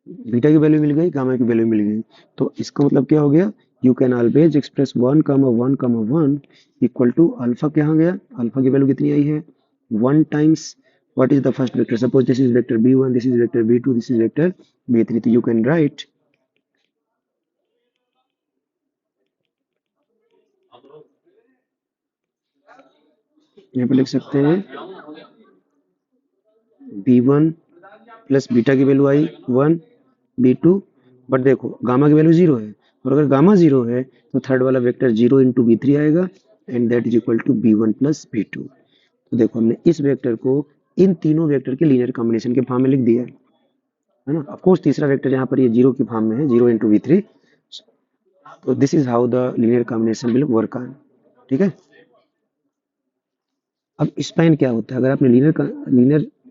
बीटा की वैल्यू मिल गई, गामा की वैल्यू मिल गई। तो इसका मतलब क्या हो गया, you can always express 1, 1 equal to alpha क्या हो गया, अल्फा की वैल्यू कितनी आई है 1 times what is the first vector, suppose this is vector b1, this is vector b2, this is vector b3। तो यू कैन राइट यहाँ पर लिख सकते हैं b1 प्लस बीटा की वैल्यू आई 1, b2, बट देखो गामा की वैल्यू 0 है और अगर गामा 0 है तो थर्ड वाला वेक्टर 0 इंटू b3 आएगा and that is equal to b1 plus b2। तो देखो हमने इस वेक्टर को इन तीनों वेक्टर के लीनियर कॉम्बिनेशन के फॉर्म में लिख दिया है ना। ऑफ कोर्स तीसरा वेक्टर यहाँ पर ये 0 के फॉर्म में है, 0 इंटू b3। तो this is how the linear combination will work on. ठीक है, अब स्पैन क्या होता है, अगर आपने लीनियर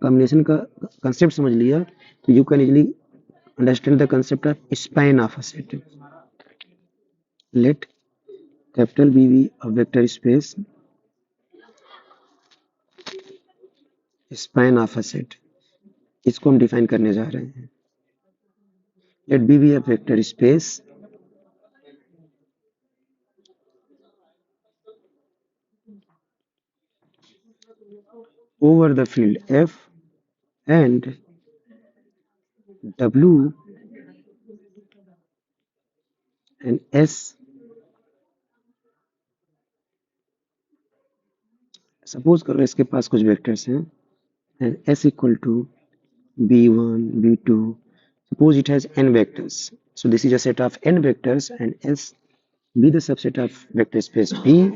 कॉम्बिनेशन का कंसेप्ट समझ लिया तो you can easily understand the concept of span of a set. Let capital B be a vector space span of a set। इसको हम डिफाइन करने जा रहे हैं। Let B be a vector space over the field F and W and S। Suppose करो इसके पास कुछ वेक्टर्स हैं and S equal to B1, B2। Suppose it has n vectors, so this is a set of n vectors and S be the subset of vector space B,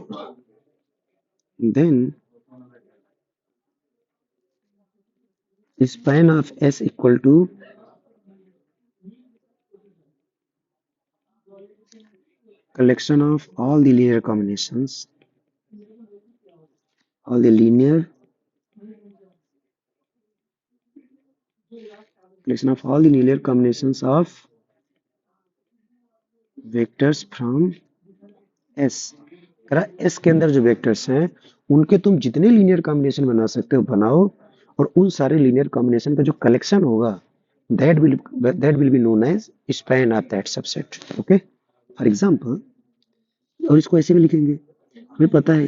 then span of S equal to collection of all the linear combinations, all the linear collection of all the linear combinations of vectors from S। करा S के अंदर जो वेक्टर्स हैं उनके तुम जितने लीनियर कॉम्बिनेशन बना सकते हो बनाओ, और उन सारे लीनियर कॉम्बिनेशन का जो कलेक्शन होगा that will be known as span of that subset। Okay, for example, और इसको ऐसे भी लिखेंगे, हमें पता है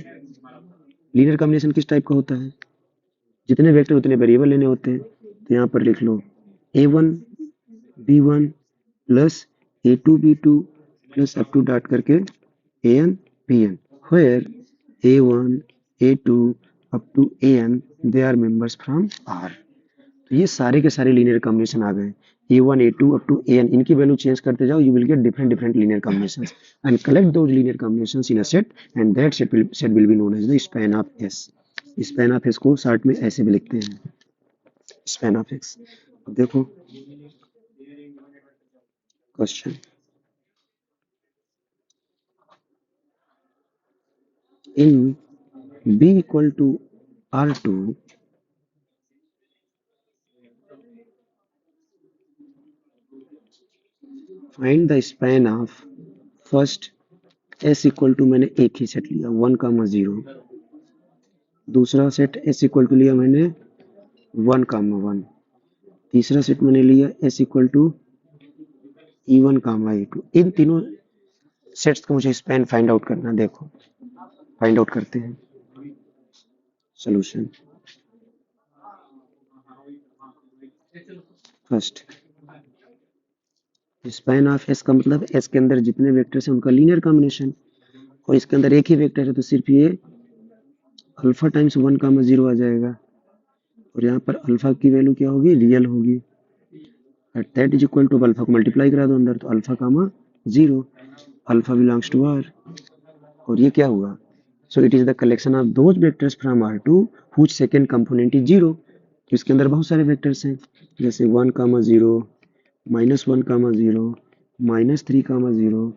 लीनियर कॉम्बिनेशन किस टाइप का होता है, जितने वेक्टर उतने वेरिएबल लेने होते हैं। तो यहाँ पर लिख लो a1 b1 plus a2 b2 plus up to dot करके an bn, where a1 a2 up to an they are members from R। तो ये सारे के सारे लीनियर कॉम्बिनेशन आ गए, a1 a2 up to an, इनकी वैल्यू चेंज करते जाओ, you will get different linear combinations and collect those linear combinations in a set, and that set will be known as the span of S. Span of S को शॉर्ट में ऐसे भी लिखते हैं, स्पैन ऑफ एक्स। अब देखो question, in B equal to R2, find the span of first S equal to, मैंने एक ही सेट लिया 1,0, दूसरा सेट S इक्वल टू लिया मैंने 1,1, तीसरा सेट मैंने लिया S equal to E1, E2। इन तीनों सेट्स का मुझे स्पैन फाइंड आउट करना। देखो फाइंड आउट करते हैं, solution. First, span of S का मतलब एस के अंदर जितने वेक्टर्स हैं उनका लीनियर कॉम्बिनेशन, और इसके अंदर एक ही वेक्टर है तो सिर्फ ये अल्फा टाइम्स 1,0 आ जाएगा, और यहाँ पर अल्फा की वैल्यू क्या होगी, रियल होगी। At that is equal to, alpha को मल्टीप्लाई करा दो अंदर, तो alpha 0, alpha belongs to R, और ये क्या हुआ, so it is the collection of those vectors from R2 which second component is 0। तो इसके अंदर बहुत सारे वेक्टर्स हैं, जैसे 1,0, -1,0, -3,0,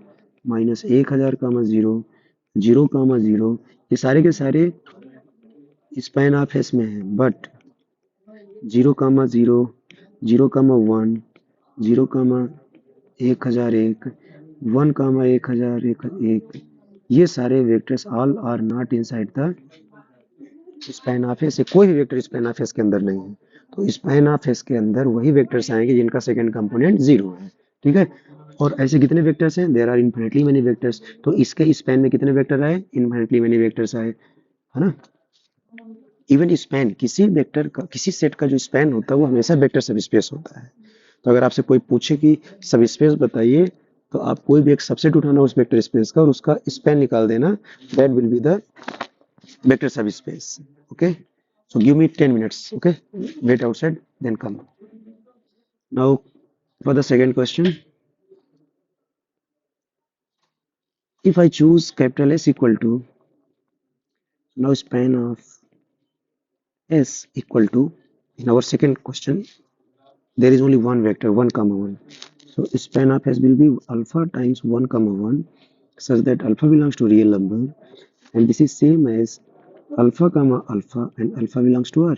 -1,000, 0,0, ये सारे के सारे स्पैन ऑफ एस में है, बट 0,0, 0,1, 0,1,001, 1,1,001, ये सारे vectors all are not inside the span of S. कोई भी वेक्टर स्पैन ऑफ एस के अंदर नहीं है, तो स्पैन ऑफ एस के अंदर वही वेक्टर्स आएंगे जिनका सेकंड कंपोनेंट 0 है। ठीक है, और ऐसे कितने वेक्टर्स हैं, there are infinitely many vectors. तो इसके स्पैन में कितने वेक्टर आए, इन्फिनिटली मेनी वेक्टर्स आए, है ना। इवन स्पैन, किसी वेक्टर का, किसी सेट का जो स्पैन होता है वो हमेशा वेक्टर सब स्पेस होता है। तो अगर आपसे कोई पूछे कि सब स्पेस बताइए, तो आप कोई भी एक सबसेट उठाना उस वेक्टर स्पेस का और उसका स्पैन निकाल देना, that will be the vector subspace. Okay, so give me 10 minutes, okay, wait outside then come. Now for the second question, if I choose capital S equal to, now span of S equal to, in our second question there is only one vector 1,1, so span of S will be alpha times 1,1 such that alpha belongs to real number, and this is same as alpha comma alpha and alpha belongs to R।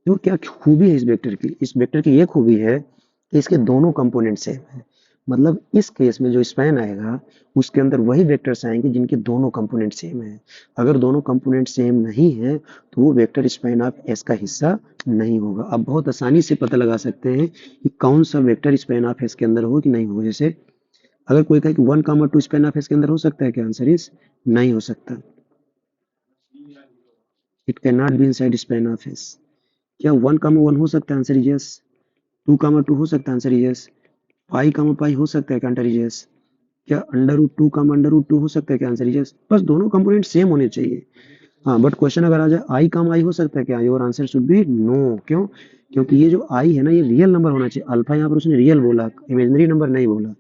तो क्या खूबी है इस वेक्टर की ये खूबी है कि इसके दोनों कंपोनेंट सेम है। मतलब इस केस में जो स्पैन आएगा उसके अंदर वही वेक्टर्स आएंगे जिनके दोनों कंपोनेंट सेम है। अगर दोनों कंपोनेंट सेम नहीं है तो वो वेक्टर स्पैन ऑफ एस का हिस्सा नहीं होगा। अब बहुत आसानी से पता लगा सकते हैं कि कौन सा वेक्टर स्पैन ऑफ एस के अंदर हो कि नहीं हो। जैसे अगर कोई कहे कि 1,2 स्पैन ऑफ एस के अंदर हो सकता है क्या, आंसर इज नहीं हो सकता। It can not be inside span of S. क्या 1,1 हो सकता है, आंसर इज यस। 2,2 हो सकता है, आंसर इज यस। पाई हो सकता है क्या, आंसर इज यस। क्या √2, √2 हो सकता है क्या, आंसर इज यस। बस दोनों कंपोनेंट सेम होने चाहिए। हाँ, बट क्वेश्चन अगर आ जाए आई हो सकता है क्या, your answer should be no. क्यों, क्योंकि ये जो आई है ना ये रियल नंबर होना चाहिए। अल्फा यहाँ पर उसने रियल बोला, इमेजिनरी नंबर नहीं बोला।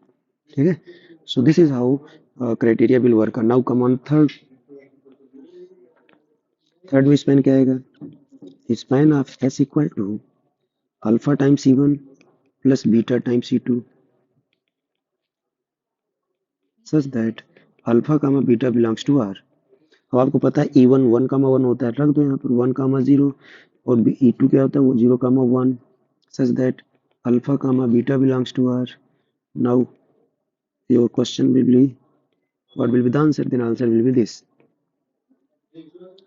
ठीक है, so this is how criteria will work. Now come on third में span क्या आएगा? Span of S equal to alpha times E1 plus beta times E2 such that alpha comma beta belongs to R. अब आपको पता है E1 1, 1 होता है, रख दो यहाँ पर 1, 0 और E2 क्या होता है वो 0, 1 such that alpha comma beta belongs to R. Now your question will be what will be the answer? Then answer will be this.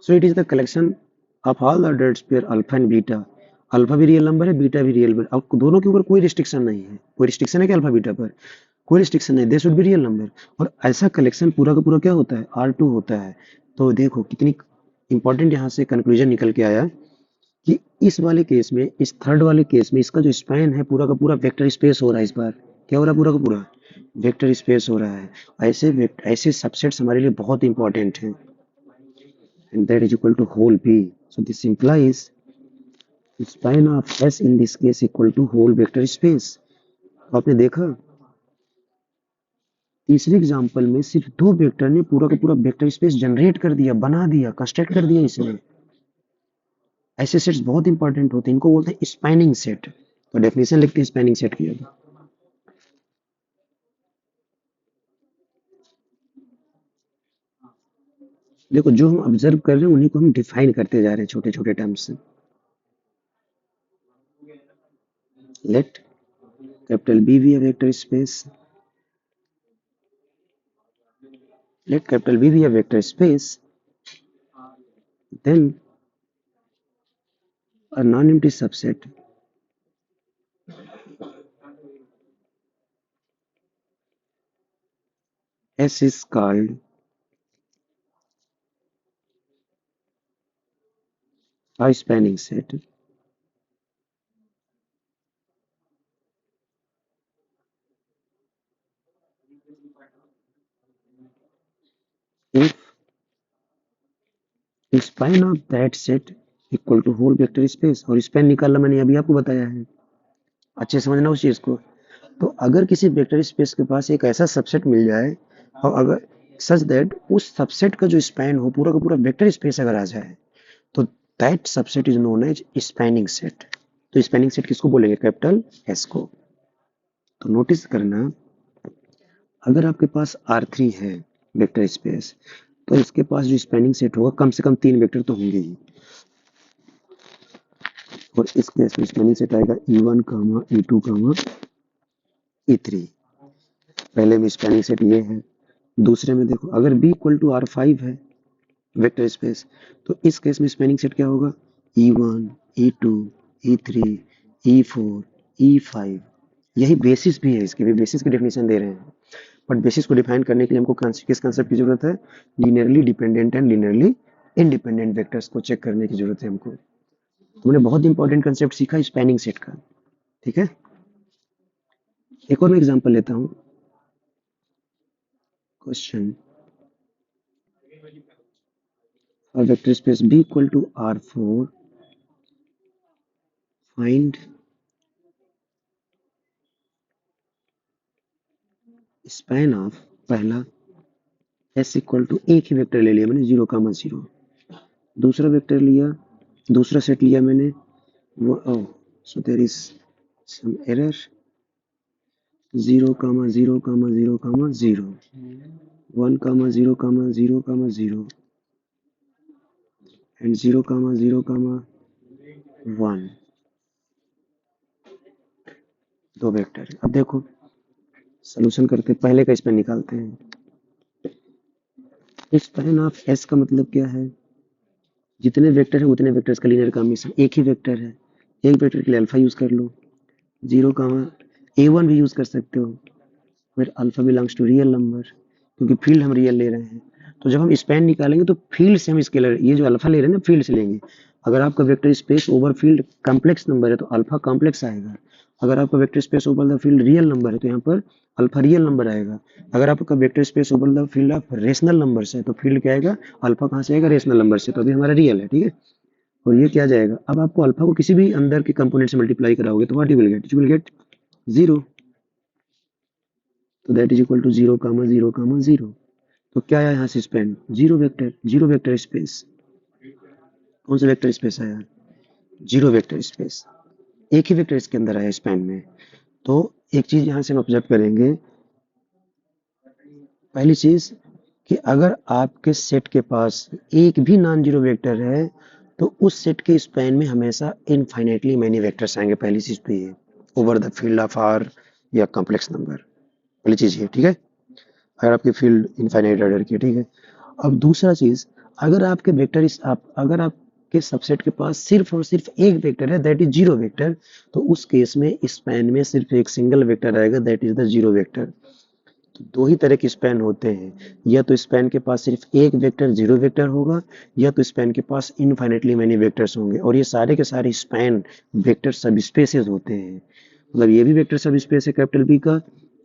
So it is the collection of all the ordered pair alpha and beta. Alpha भी रियल नंबर है, बीटा भी रियल नंबर। अब दोनों के ऊपर कोई रिस्ट्रिक्शन नहीं है। कोई रिस्ट्रिक्शन है क्या अल्फा बीटा पर? कोई रिस्ट्रिक्शन नहीं, they should be real number. और ऐसा कलेक्शन पूरा का पूरा क्या होता है? R2 होता है। तो देखो कितनी इंपॉर्टेंट यहाँ से कंक्लूजन निकल के आया कि इस वाले केस में, इस थर्ड वाले केस में इसका जो स्पैन है पूरा का पूरा वेक्टर स्पेस हो रहा है। इस बार क्या हो रहा है? पूरा का पूरा वेक्टर स्पेस हो रहा है। ऐसे सबसेट्स हमारे लिए बहुत इंपॉर्टेंट हैं and that is equal to whole B. So this implies span of S in this case equal to whole vector space. तो आपने देखा तीसरे एग्जांपल में सिर्फ दो वेक्टर ने पूरा का पूरा वेक्टर स्पेस जनरेट कर दिया, बना दिया, कंस्ट्रक्ट कर दिया इसने। ऐसे सेट्स बहुत इंपॉर्टेंट होते हैं, इनको बोलते हैं स्पैनिंग सेट। तो डेफिनेशन लिखते हैं स्पैनिंग सेट की। देखो जो हम ऑब्जर्व कर रहे हैं उन्हीं को हम डिफाइन करते जा रहे हैं छोटे छोटे टर्म्स से। Let capital B be a vector space, let capital B be a vector space, then a non-empty subset S is called a spanning set if the span of that set equal to whole vector space। और स्पैन निकालना मैंने अभी आपको बताया है, अच्छे समझना उस चीज को। तो अगर किसी वेक्टर स्पेस के पास एक ऐसा सबसेट मिल जाए और अगर सच दैट उस सबसेट का जो स्पैन हो पूरा का पूरा वेक्टर स्पेस अगर आ जाए तो that subset is known as spanning set. तो स्पैनिंग सेट किसको बोलेंगे? कैपिटल एस को। तो नोटिस करना अगर आपके पास R3 है वेक्टर स्पेस तो इसके पास जो स्पैनिंग सेट होगा कम से कम 3 वेक्टर तो होंगे ही। और इस केस में स्पैनिंग सेट आएगा E1, E2, E3। पहले में स्पैनिंग सेट ये है। दूसरे में देखो अगर B इक्वल टू R5 है वेक्टर स्पेस तो इस केस में स्पैनिंग सेट क्या होगा? E1, E2, E3, E4, E5। यही बेसिस भी है, इसके भी बेसिस की डेफिनेशन दे रहे हैं। बट बेसिस को डिफाइन करने के लिए हमको किस कंसेप्ट की जरूरत है? Linearly dependent and linearly independent vectors को चेक करने की जरूरत है हमको। हमने बहुत इंपॉर्टेंट कंसेप्ट सीखा स्पैनिंग सेट का, ठीक है। एक और मैं एग्जांपल लेता हूँ। Question vector space B equal to R4 find span of पहला S इक्वल टू एक ही वेक्टर ले लिया मैंने 0, 0। दूसरा वेक्टर लिया, दूसरा सेट लिया मैंने so there is some error 0, 0, 0, 0, 0, 1, 0, 0, 0 and 0, 0, 1 दो वेक्टर। अब देखो सॉल्यूशन करते पहले का स्पैन निकालते हैं। स्पैन ऑफ S का मतलब क्या है? जितने वेक्टर है उतने वेक्टर्स का लीनियर कॉम्बिनेशन। एक ही वेक्टर है, एक वेक्टर के लिए अल्फा यूज कर लो 0, A1 भी यूज कर सकते हो फिर alpha belongs to real number क्योंकि फील्ड हम रियल ले रहे हैं। तो जब हम स्पैन निकालेंगे तो फील्ड से हम स्केलर ये जो अल्फा ले रहे हैं ना फील्ड से लेंगे। अगर आपका vector space over field complex number है तो अल्फा कॉम्प्लेक्स आएगा। अगर आपका vector space over the field real number है तो यहाँ पर अल्फा रियल नंबर आएगा। अगर आपका vector space over the field of rational number है तो फील्ड क्या आएगा? अल्फा कहाँ से आएगा? रेशनल नंबर से। तो अभी हमारा रियल है, ठीक है। और ये क्या जाएगा? अब आपको अल्फा को किसी भी अंदर के कंपोनेंट से मल्टीप्लाई कराओगे तो what you will gate? You will gate 0। तो that is equal to 0 comma 0 comma 0। तो क्या आया यहाँ से स्पैन? Zero vector space. कौन सा वेक्टर स्पेस आया? Zero vector space. एक ही वेक्टर इसके अंदर आया स्पैन में। तो एक चीज यहाँ से हम ऑब्जर्व करेंगे, पहली चीज कि अगर आपके सेट के पास एक भी नॉन जीरो वेक्टर है तो उस सेट के स्पैन में हमेशा इनफाइनाइटली मैनी वेक्टर्स आएंगे। पहली चीज तो ये over the field of R या कॉम्प्लेक्स नंबर, पहली चीज ये, ठीक है। अगर आपकी फील्ड इनफाइनाइट ऑर्डर की, ठीक है। अब दूसरा चीज, अगर आपके वेक्टर अगर आपके सबसेट के पास सिर्फ और सिर्फ एक वेक्टर है दैट इज जीरो वेक्टर, तो उस केस में स्पैन में सिर्फ एक सिंगल वेक्टर आएगा that is the zero vector. तो दो ही तरह के स्पैन होते हैं, या तो स्पैन के पास सिर्फ एक वेक्टर जीरो वेक्टर होगा, या तो स्पैन के पास इनफाइनेटली मैनी वेक्टर्स होंगे। और ये सारे के सारे स्पैन वेक्टर सब स्पेसेस होते हैं। मतलब ये भी वेक्टर सब स्पेस है कैपिटल बी का।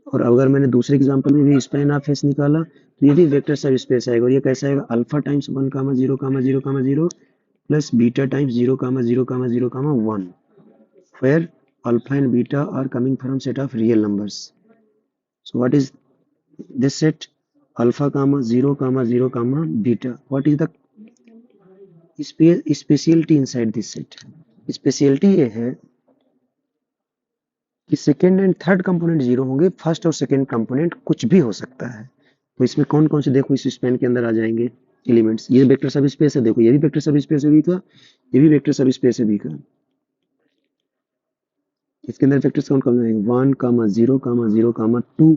और अगर मैंने दूसरे एग्जांपल में भी स्पैन ऑफ एस निकाला तो ये भी वेक्टर सब स्पेस आएगा। और ये कैसा आएगा? Alpha times 1 comma 0 comma 0 comma 0 plus beta times 0 comma 0 comma 0 comma 1, where alpha and beta are coming from set of real numbers. So what is this set? Alpha comma 0 comma 0 comma beta. What is the specialty inside this set? Speciality ये है कि second and third component zero होंगे, फर्स्ट और सेकेंड कंपोनेंट कुछ भी हो सकता है। तो इसमें कौन कौन से देखो इस स्पैन के अंदर आ जाएंगे एलिमेंट्स? ये वेक्टर सब स्पेस है, देखो ये भी वेक्टर सब स्पेस है बी का, ये भी वेक्टर सब स्पेस है बी का। इसके अंदर वेक्टर्स कौन कौन आएंगे? 1 comma 0 comma 0 comma 2।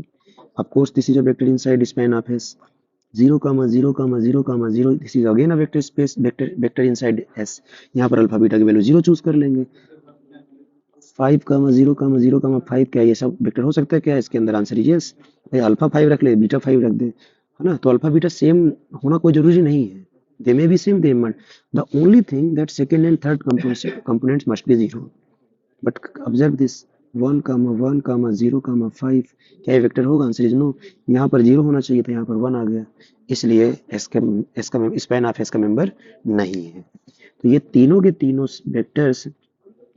Of course this is a vector inside span of S. 0 comma 0 comma 0 comma 0, this is again a vector space, vector inside S. यहाँ पर अल्फा बीटा की वैल्यू 0 चूज कर लेंगे। 5 कामा 0 कामा 0 कामा 5, क्या ये सब वेक्टर हो सकता है क्या इसके अंदर? Answer is yes. भाई अल्फा 5 रख ले, बीटा 5 रख दे, है ना। तो अल्फा बीटा सेम होना कोई जरूरी नहीं है, दे may be same, they must, the only thing that second and third components must be zero. But observe this 1 comma 1 comma 0 comma 5, क्या ये वेक्टर होगा? Answer is no. यहाँ पर 0 होना चाहिए था, यहाँ पर 1 आ गया, इसलिए एस का स्पैन ऑफ एस का मेंबर नहीं है। तो ये तीनों के तीनों वेक्टर्स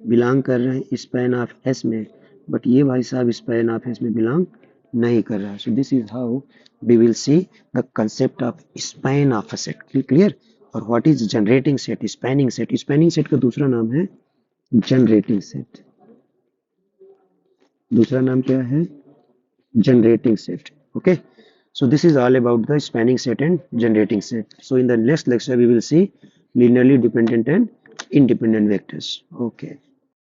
बिलोंग कर रहे हैं स्पैन ऑफ एस में, बट ये भाई साहब स्पैन ऑफ एस में बिलोंग नहीं कर रहा है। So this is how we will see the concept of span of a set. Clear? और what is generating set? Spanning set, spanning set का दूसरा नाम है जनरेटिंग सेट। दूसरा नाम क्या है? Generating set. Okay, so this is all about the spanning set and generating set. So in the next lecture we will see linearly dependent and independent vectors. Okay.